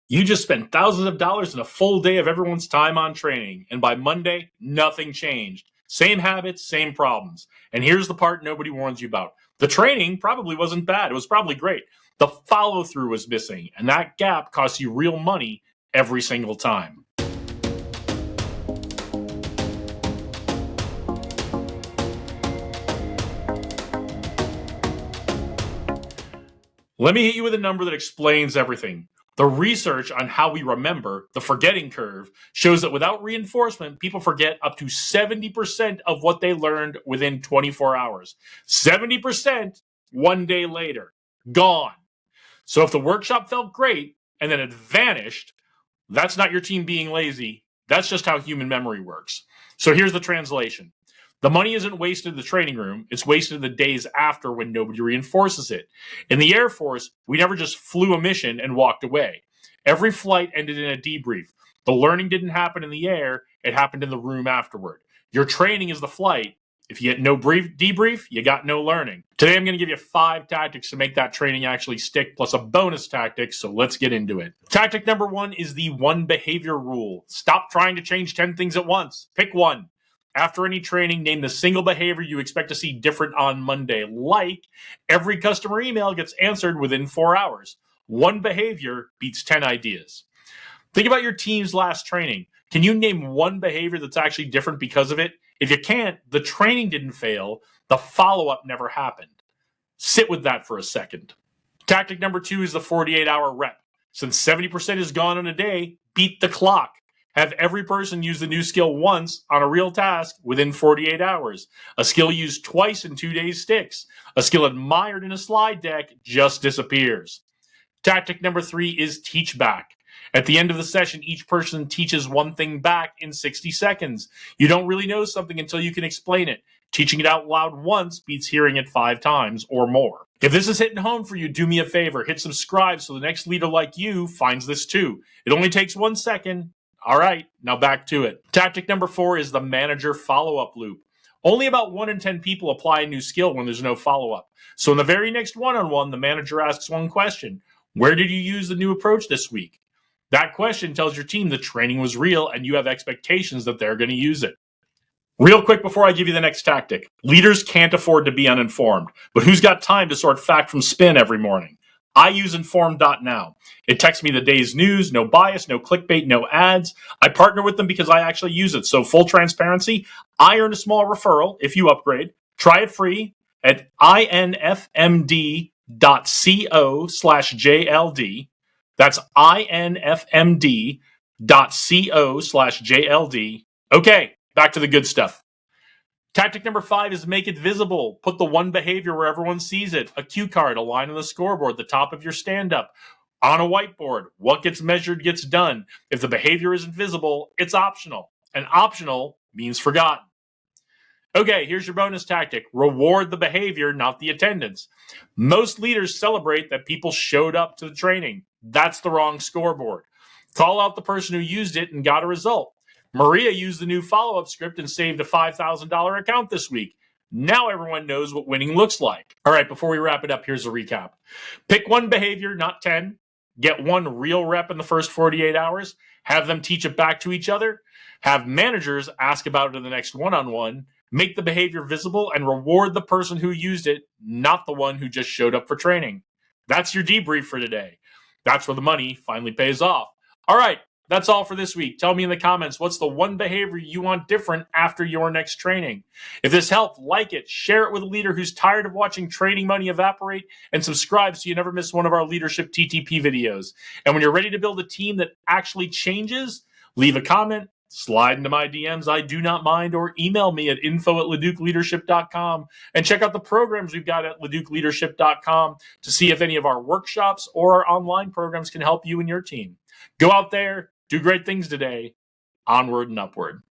You just spent thousands of dollars in a full day of everyone's time on training, and by Monday, nothing changed. Same habits, same problems. And here's the part nobody warns you about. The training probably wasn't bad. It was probably great. The follow-through was missing, and that gap costs you real money every single time. Let me hit you with a number that explains everything. The research on how we remember, the forgetting curve, shows that without reinforcement, people forget up to 70% of what they learned within 24 hours. 70% one day later. Gone. So if the workshop felt great and then it vanished, that's not your team being lazy. That's just how human memory works. So here's the translation. The money isn't wasted in the training room. It's wasted in the days after when nobody reinforces it. In the Air Force, we never just flew a mission and walked away. Every flight ended in a debrief. The learning didn't happen in the air. It happened in the room afterward. Your training is the flight. If you get no debrief, you got no learning. Today, I'm going to give you 5 tactics to make that training actually stick, plus a bonus tactic, so let's get into it. Tactic number 1 is the 1 behavior rule. Stop trying to change 10 things at once. Pick one. After any training, name the single behavior you expect to see different on Monday, like every customer email gets answered within 4 hours. 1 behavior beats 10 ideas. Think about your team's last training. Can you name 1 behavior that's actually different because of it? If you can't, the training didn't fail. The follow-up never happened. Sit with that for a second. Tactic number 2 is the 48-hour rep. Since 70% is gone in a day, beat the clock. Have every person use the new skill once on a real task within 48 hours. A skill used twice in 2 days sticks. A skill admired in a slide deck just disappears. Tactic number 3 is teach back. At the end of the session, each person teaches 1 thing back in 60 seconds. You don't really know something until you can explain it. Teaching it out loud once beats hearing it 5 times or more. If this is hitting home for you, do me a favor. Hit subscribe so the next leader like you finds this too. It only takes 1 second. All right, now back to it. Tactic number 4 is the manager follow-up loop. Only about 1 in 10 people apply a new skill when there's no follow-up. So in the very next one-on-one, the manager asks 1 question. Where did you use the new approach this week? That question tells your team the training was real and you have expectations that they're going to use it. Real quick before I give you the next tactic. Leaders can't afford to be uninformed, but who's got time to sort fact from spin every morning? I use informed.now. It texts me the day's news, no bias, no clickbait, no ads. I partner with them because I actually use it. So full transparency, I earn a small referral if you upgrade. Try it free at infmd.co/JLD. That's infmd.co/JLD. Okay, back to the good stuff. Tactic number 5 is make it visible. Put the 1 behavior where everyone sees it. A cue card, a line on the scoreboard, the top of your stand-up, on a whiteboard. What gets measured gets done. If the behavior isn't visible, it's optional. And optional means forgotten. Okay, here's your bonus tactic. Reward the behavior, not the attendance. Most leaders celebrate that people showed up to the training. That's the wrong scoreboard. Call out the person who used it and got a result. Maria used the new follow-up script and saved a $5,000 account this week. Now everyone knows what winning looks like. All right, before we wrap it up, here's a recap. Pick 1 behavior, not 10. Get 1 real rep in the first 48 hours. Have them teach it back to each other. Have managers ask about it in the next one-on-one. Make the behavior visible and reward the person who used it, not the one who just showed up for training. That's your debrief for today. That's where the money finally pays off. All right. That's all for this week. Tell me in the comments, what's the 1 behavior you want different after your next training? If this helped, like it, share it with a leader who's tired of watching training money evaporate, and subscribe so you never miss one of our Leadership TTP videos. And when you're ready to build a team that actually changes, leave a comment, slide into my DMs, I do not mind, or email me at info@LeDucLeadership.com. And check out the programs we've got at LeDucLeadership.com to see if any of our workshops or our online programs can help you and your team. Go out there. Do great things today. Onward and upward.